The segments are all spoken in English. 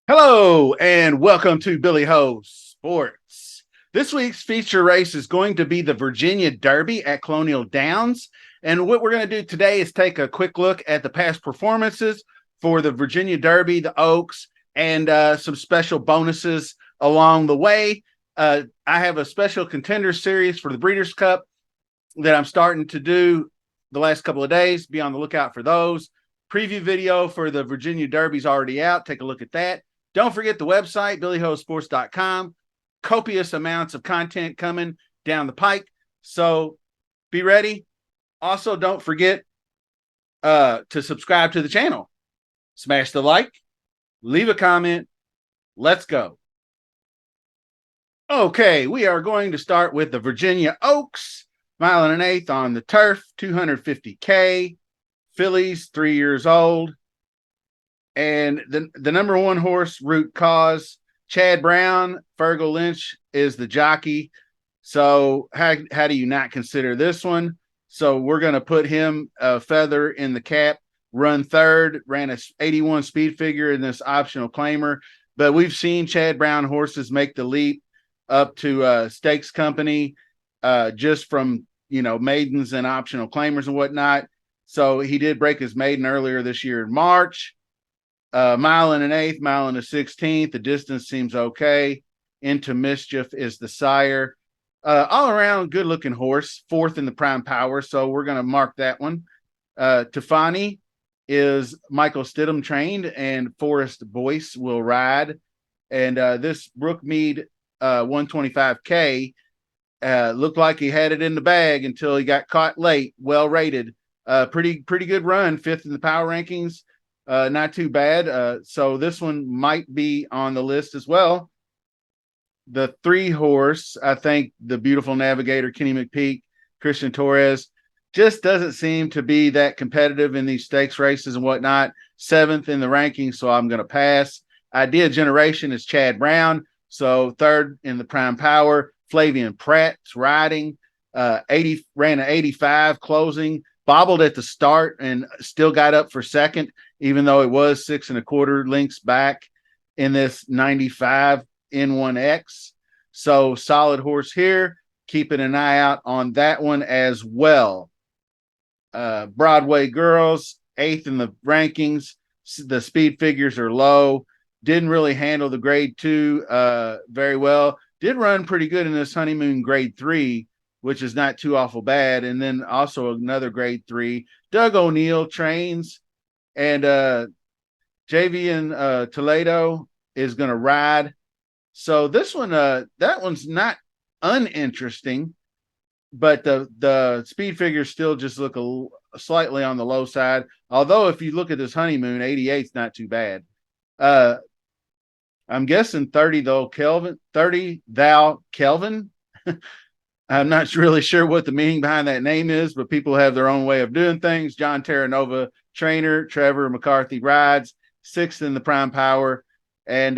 Hello and welcome to Billy Ho Sports. This week's feature race is going to be the Virginia Derby at Colonial Downs. And what we're going to do today is take a quick look at the past performances for the Virginia Derby, the Oaks, and some special bonuses along the way. I have a special Contenders series for the Breeders' Cup that I'm starting to do the last couple of days. Be on the lookout for those. Preview video for the Virginia Derby is already out. Take a look at that. Don't forget the website, billyhosports.com. Copious amounts of content coming down the pike. So be ready. Also, don't forget to subscribe to the channel. Smash the like, leave a comment. Let's go. Okay, we are going to start with the Virginia Oaks, mile and an eighth on the turf, 250K. Fillies, 3 years old. And the number one horse, Root Cause, Chad Brown, Fergal Lynch is the jockey. So how do you not consider this one? So we're going to put him a feather in the cap, run third, ran a 81 speed figure in this optional claimer. But we've seen Chad Brown horses make the leap up to stakes company just from, maidens and optional claimers and whatnot. So he did break his maiden earlier this year in March. Mile and an eighth, mile and a 16th. The distance seems okay. Into Mischief is the sire. All around good looking horse, fourth in the prime power. So we're going to mark that one. Tefani is Michael Stidham trained, and Forrest Boyce will ride. And this Brookmead 125K looked like he had it in the bag until he got caught late. Well rated. Pretty good run, fifth in the power rankings. Not too bad. So this one might be on the list as well. The 3-horse, I think the beautiful navigator, Kenny McPeak, Christian Torres, just doesn't seem to be that competitive in these stakes races and whatnot. 7th in the rankings, so I'm going to pass. Idea Generation is Chad Brown, so 3rd in the prime power. Flavian Pratt's riding. 80 ran an 85 closing, bobbled at the start and still got up for second, even though it was 6 1/4 lengths back in this 95 N1X. So solid horse here. Keeping an eye out on that one as well. Broadway Girls, 8th in the rankings. The speed figures are low. Didn't really handle the grade 2 very well. Did run pretty good in this honeymoon grade 3, which is not too awful bad. And then also another grade 3. Doug O'Neill trains, and Javian Toledo is going to ride. So this one, that one's not uninteresting, but the speed figures still just look slightly on the low side. Although if you look at this honeymoon, 88 is not too bad. I'm guessing 30 thou Kelvin. I'm not really sure what the meaning behind that name is, but people have their own way of doing things. John Terranova, trainer. Trevor McCarthy rides, 6th in the prime power, and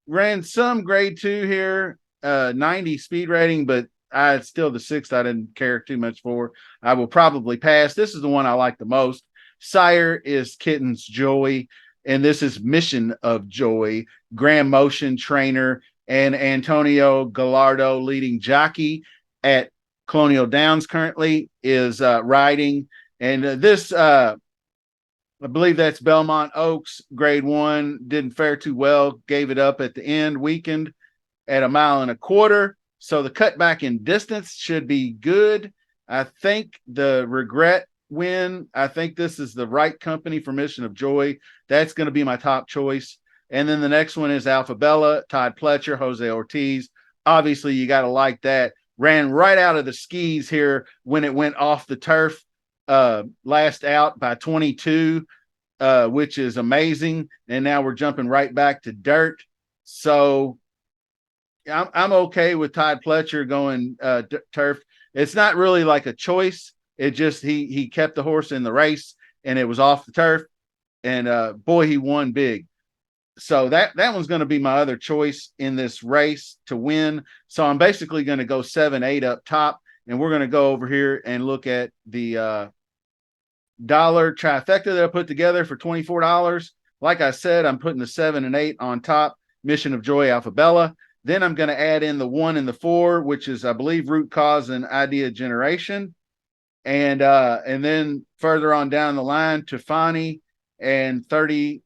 ran some grade 2 here, 90 speed rating, but it's still the 6th I didn't care too much for. I will probably pass. This is the one I like the most. Sire is Kitten's Joy, and this is Mission of Joy. Graham Motion trainer, and Antonio Gallardo, leading jockey at Colonial Downs currently, is riding. And this, I believe that's Belmont Oaks, grade 1. Didn't fare too well. Gave it up at the end, weakened at 1 1/4. So the cutback in distance should be good. I think the regret win, I think this is the right company for Mission of Joy. That's going to be my top choice. And then the next one is Alphabella, Todd Pletcher, Jose Ortiz. Obviously, you got to like that. Ran right out of the skis here when it went off the turf last out by 22, which is amazing. And now we're jumping right back to dirt. So I'm okay with Todd Pletcher going turf. It's not really like a choice. It just he kept the horse in the race, and it was off the turf. And boy, he won big. So that one's going to be my other choice in this race to win. So I'm basically going to go 7, 8 up top, and we're going to go over here and look at the trifecta that I put together for $24. Like I said, I'm putting the 7 and 8 on top, Mission of Joy, Alphabella. Then I'm going to add in the 1 and the 4, which is, I believe, Root Cause and Idea Generation. And then further on down the line, Tufani and 30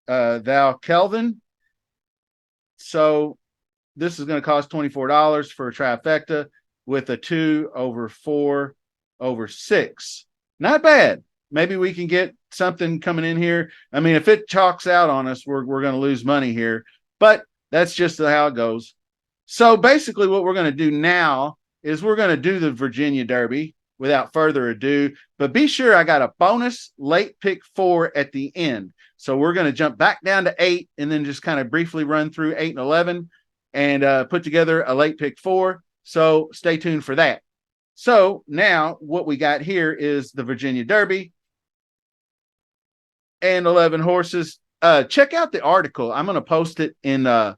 Thou Kelvin. So this is going to cost $24 for a trifecta with a 2 over 4 over 6. Not bad. Maybe we can get something coming in here. I mean, if it chalks out on us, we're going to lose money here. But that's just how it goes. So basically what we're going to do now is we're going to do the Virginia Derby without further ado. But be sure I got a bonus late pick 4 at the end. So we're going to jump back down to 8 and then just kind of briefly run through 8 and 11 and put together a late pick 4. So stay tuned for that. So now what we got here is the Virginia Derby and 11 horses. Check out the article. I'm going to post it in the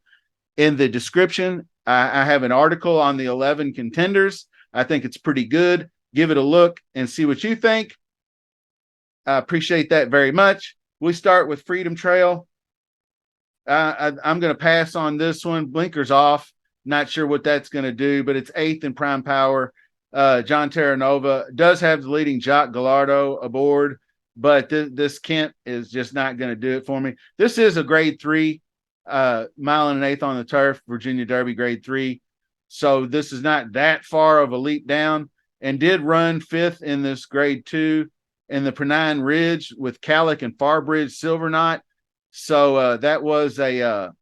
description. I have an article on the 11 contenders. I think it's pretty good. Give it a look and see what you think. I appreciate that very much. We start with Freedom Trail. I'm going to pass on this one. Blinkers off. Not sure what that's going to do, but it's 8th in Prime Power. John Terranova does have the leading jock Gallardo aboard, but this Kent is just not going to do it for me. This is a grade 3, mile and an eighth on the turf, Virginia Derby grade 3. So this is not that far of a leap down, and did run 5th in this grade 2 in the Pennine Ridge with Calic and Farbridge Silver Knot. So that was a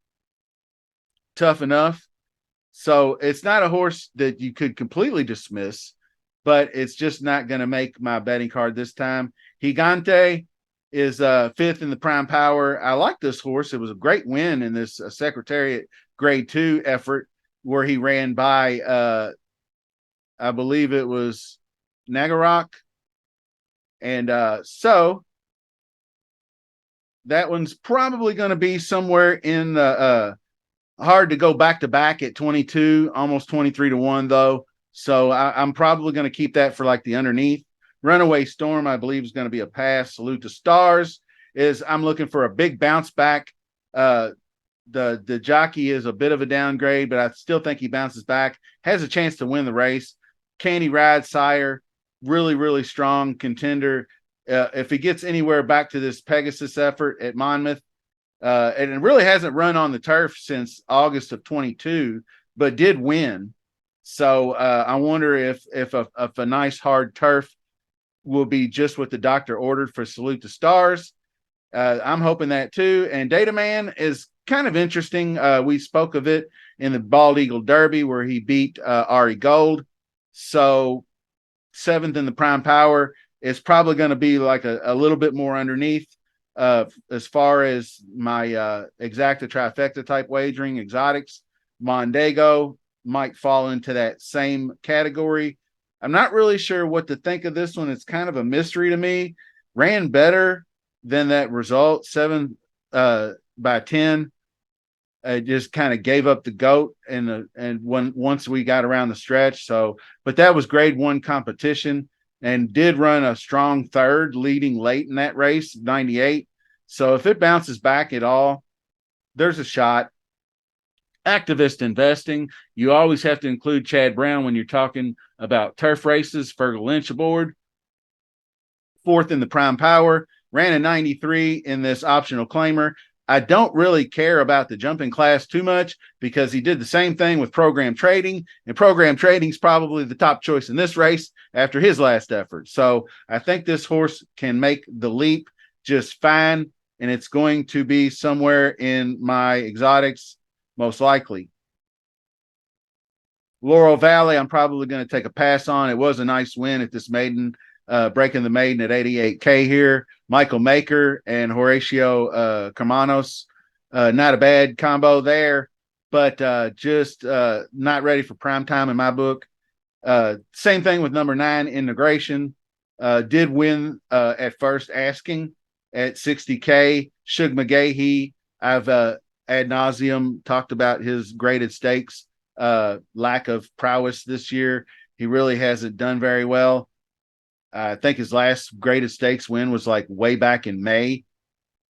tough enough. So it's not a horse that you could completely dismiss, but it's just not going to make my betting card this time. Gigante is 5th in the Prime Power. I like this horse. It was a great win in this Secretariat grade 2 effort where he ran by, I believe it was Nagarok. And so that one's probably going to be somewhere in the hard to go back to back at 22, almost 23 to 1 though. So I'm probably going to keep that for like the underneath. Runaway Storm, I believe, is going to be a pass. Salute to Stars is I'm looking for a big bounce back. The jockey is a bit of a downgrade, but I still think he bounces back. Has a chance to win the race. Candy Ride Sire, really, really strong contender. If he gets anywhere back to this Pegasus effort at Monmouth, and it really hasn't run on the turf since August of 22, but did win. So I wonder if a nice hard turf will be just what the doctor ordered for Salute to Stars. I'm hoping that too. And Data Man is kind of interesting. We spoke of it in the Bald Eagle Derby where he beat Ari Gold. So 7th in the Prime Power is probably going to be like a little bit more underneath. As far as my exacta trifecta type wagering, exotics, Mondego might fall into that same category. I'm not really sure what to think of this one. It's kind of a mystery to me. Ran better than that result, 7 by 10. Just kind of gave up the goat once we got around the stretch. So, but that was grade 1 competition. And did run a strong 3rd, leading late in that race, 98. So if it bounces back at all, there's a shot. Activist investing, you always have to include Chad Brown when you're talking about turf races. Fergal Lynch aboard. 4th in the Prime Power, ran a 93 in this optional claimer. I don't really care about the jumping class too much because he did the same thing with Program Trading, and Program Trading is probably the top choice in this race after his last effort. So I think this horse can make the leap just fine, and it's going to be somewhere in my exotics, most likely. Laurel Valley, I'm probably going to take a pass on. It was a nice win at this maiden, breaking the maiden at 88K here. Michael Maker and Horatio Carmanos, not a bad combo there, but just not ready for prime time in my book. Same thing with number 9, Integration. Did win at first asking at 60K. Shug McGahee, I've ad nauseum talked about his graded stakes lack of prowess this year. He really hasn't done very well. I think his last graded stakes win was like way back in May,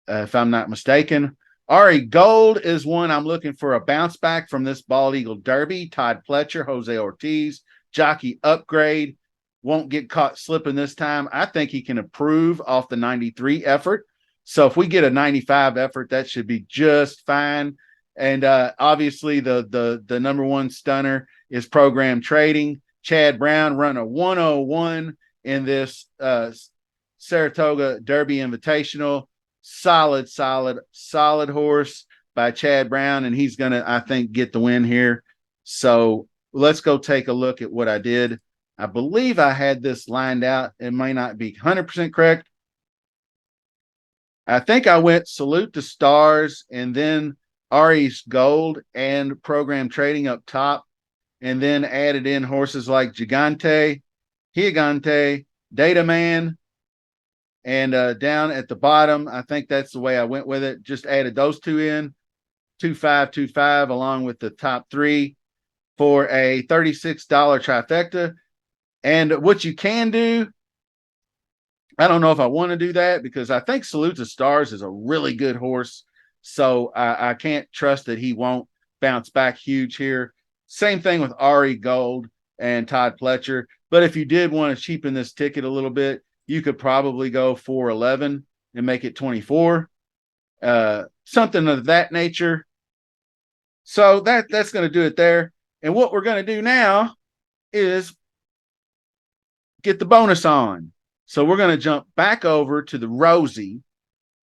if I'm not mistaken. Ari Gold is one I'm looking for a bounce back from this Bald Eagle Derby. Todd Pletcher, Jose Ortiz, jockey upgrade. Won't get caught slipping this time. I think he can improve off the 93 effort. So if we get a 95 effort, that should be just fine. And obviously, the number one stunner is Program Trading. Chad Brown run a 101 in this Saratoga Derby Invitational. Solid horse by Chad Brown, and he's gonna, I think, get the win here. So let's go take a look at what I did. I believe I had this lined out. It may not be 100% correct. I think I went Salute to Stars and then Ari's Gold and Program Trading up top, and then added in horses like Gigante, Data Man, and down at the bottom, I think that's the way I went with it. Just added those two in, 2525, along with the top three for a $36 trifecta. And what you can do, I don't know if I want to do that because I think Salute to Stars is a really good horse. So I can't trust that he won't bounce back huge here. Same thing with Ari Gold and Todd Pletcher. But if you did want to cheapen this ticket a little bit, you could probably go 411 and make it 24, something of that nature. So that's going to do it there. And what we're going to do now is get the bonus on. So we're going to jump back over to the Rosie,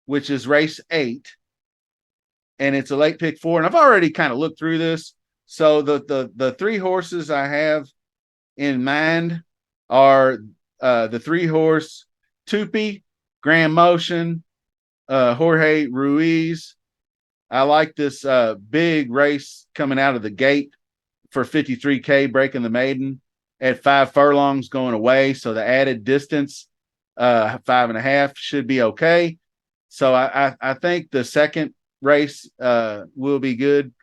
which is race 8, and it's a late pick 4. And I've already kind of looked through this. So the three horses I have in mind are the 3-horse Tupi, Grand Motion, Jorge Ruiz. I like this big race coming out of the gate for 53K, breaking the maiden at 5 furlongs going away. So the added distance, 5.5, should be okay. So I think the second race will be good.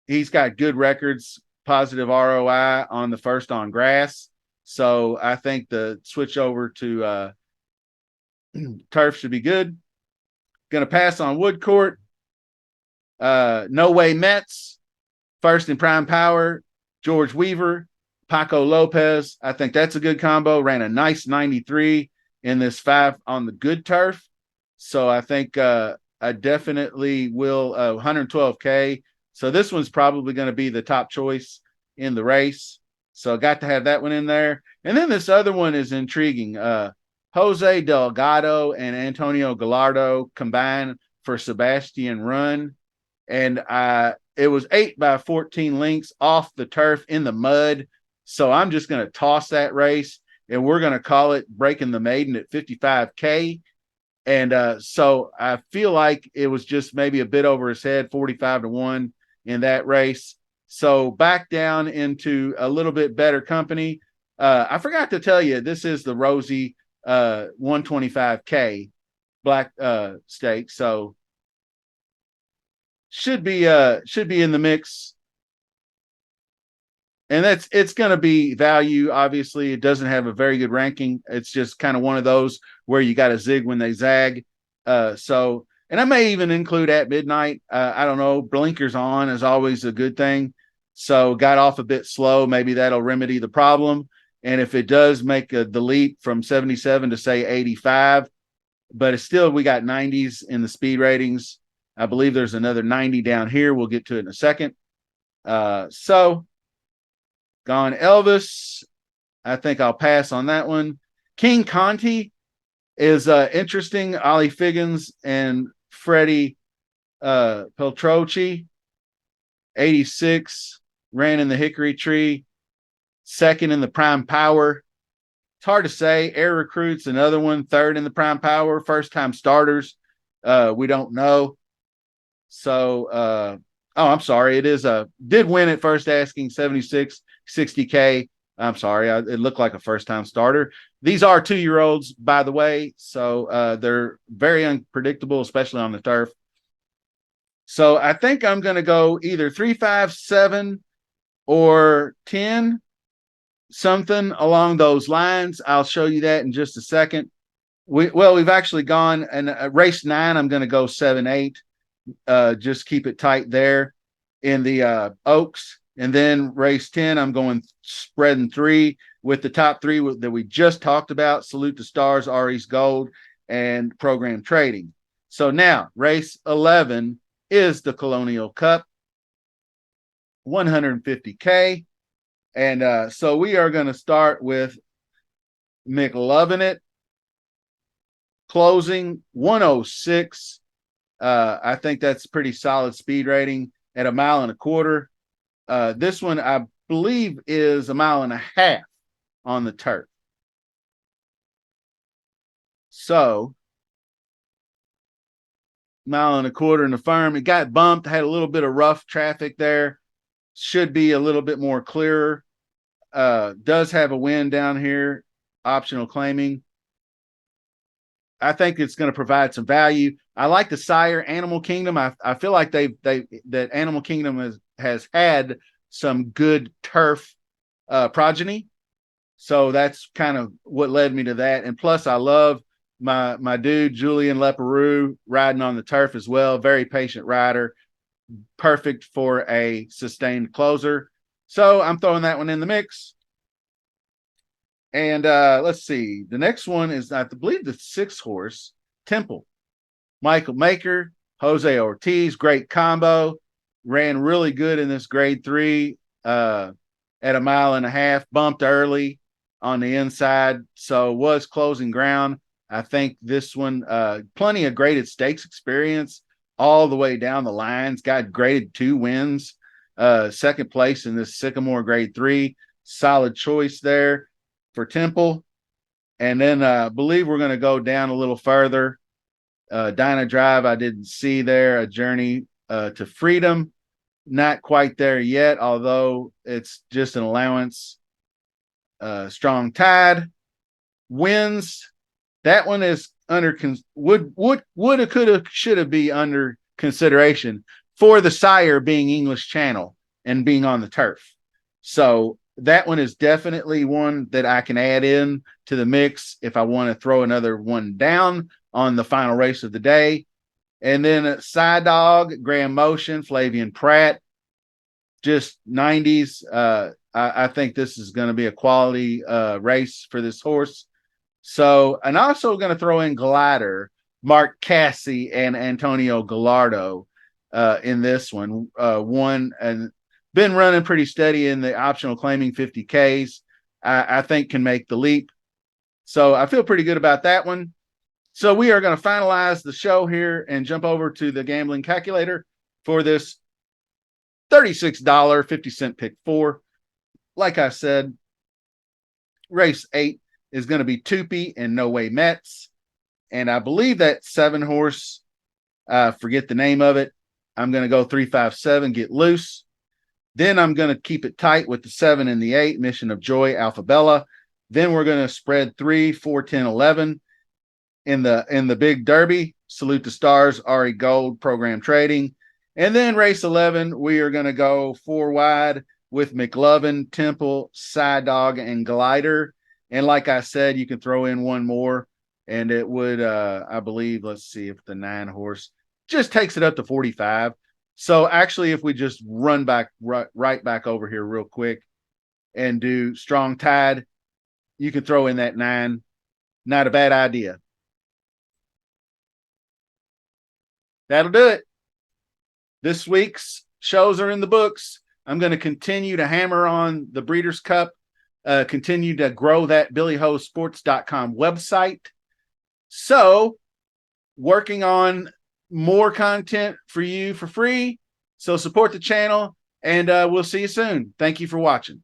He's got good records, positive ROI on the first on grass. So I think the switch over to turf should be good. Going to pass on Woodcourt. No Way Mets, first in Prime Power, George Weaver, Paco Lopez. I think that's a good combo. Ran a nice 93 in this 5 on the good turf. So I think I definitely will 112K. So this one's probably going to be the top choice in the race. So I got to have that one in there. And then this other one is intriguing. Jose Delgado and Antonio Gallardo combined for Sebastian Run. And it was 8 by 14 lengths off the turf in the mud. So I'm just going to toss that race, and we're going to call it Breaking the Maiden at 55K. And so I feel like it was just maybe a bit over his head, 45-1 in that race. So back down into a little bit better company. I forgot to tell you, this is the Rosie 125K black stake. So should be in the mix. And it's going to be value. Obviously, it doesn't have a very good ranking. It's just kind of one of those where you got to zig when they zag. So, and I may even include At Midnight. I don't know. Blinkers on is always a good thing. So got off a bit slow. Maybe that'll remedy the problem. And if it does make the leap from 77 to say 85, but it's still, we got 90s in the speed ratings. I believe there's another 90 down here. We'll get to it in a second. So Gone Elvis. I think I'll pass on that one. King Conti is interesting. Ollie Figgins and Freddie Peltrocci. 86, ran in the Hickory Tree. Second in the Prime Power. It's hard to say. Air Recruits, another one. Third in the Prime Power. First time starters. We don't know. So, I'm sorry. It is did win at first asking 76, 60K. I'm sorry. It looked like a first time starter. These are 2-year-olds, by the way. So they're very unpredictable, especially on the turf. So I think I'm going to go either 3, 5, 7 or 10. something along those lines. I'll show you that in just a second. We've actually gone and race 9. I'm going to go 7-8. Just keep it tight there in the Oaks. And then race 10, I'm going spreading 3 with the top 3 that we just talked about. Salute the Stars, Ari's Gold, and Program Trading. So now race 11 is the Colonial Cup, 150K. And so we are going to start with McLovin' It, closing 106. I think that's pretty solid speed rating at 1.25 miles. This one, I believe, is 1.5 miles on the turf. So 1.25 miles in the firm. It got bumped, had a little bit of rough traffic there. Should be a little bit more clearer. Does have a wind down here, optional claiming. I think it's going to provide some value. I like the sire Animal Kingdom. I feel like that Animal Kingdom has had some good turf progeny. So that's kind of what led me to that. And plus, I love my dude Julian Leperoux riding on the turf as well. Very patient rider, perfect for a sustained closer. So I'm throwing that one in the mix. And let's see. The next one is, I believe, the 6 horse, Temple. Michael Maker, Jose Ortiz, great combo. Ran really good in this grade 3 at 1.5 miles, bumped early on the inside. So was closing ground. I think this one, plenty of graded stakes experience all the way down the lines. Got graded 2 wins. Second place in this Sycamore grade 3. Solid choice there for Temple. And then I believe we're going to go down a little further. Dinah Drive, I didn't see there. A Journey to Freedom, not quite there yet, although it's just an allowance. Strong Tide wins. That one is under woulda, coulda, shoulda be under consideration for the sire being English Channel and being on the turf. So that one is definitely one that I can add in to the mix if I want to throw another one down on the final race of the day. And then Side Dog, Grand Motion, Flavian Pratt, just 90s. I think this is going to be a quality race for this horse. So, and also going to throw in Glider, Mark Cassie and Antonio Gallardo in this one. One and been running pretty steady in the optional claiming 50Ks. I think can make the leap. So I feel pretty good about that one. So we are going to finalize the show here and jump over to the gambling calculator for this $36.50 pick 4. Like I said, race 8 is going to be Tupi and No Way Mets. And I believe that 7 horse, forget the name of it. I'm going to go 357, Get Loose. Then I'm going to keep it tight with the 7 and the 8, Mission of Joy, Alphabella. Then we're going to spread 3, 4, 10, 11 in the big derby. Salute the Stars, Ari Gold, Program Trading. And then race 11, we are going to go 4 wide with McLovin, Temple, Side Dog, and Glider. And like I said, you can throw in one more, and it would, I believe, let's see if the 9 horse just takes it up to 45. So actually, if we just run back right back over here real quick and do Strong Tide, you can throw in that 9. Not a bad idea. That'll do it. This week's shows are in the books. I'm going to continue to hammer on the Breeders' Cup, continue to grow that BillyHoSports.com website. So, working on more content for you for free. So support the channel, and we'll see you soon. Thank you for watching.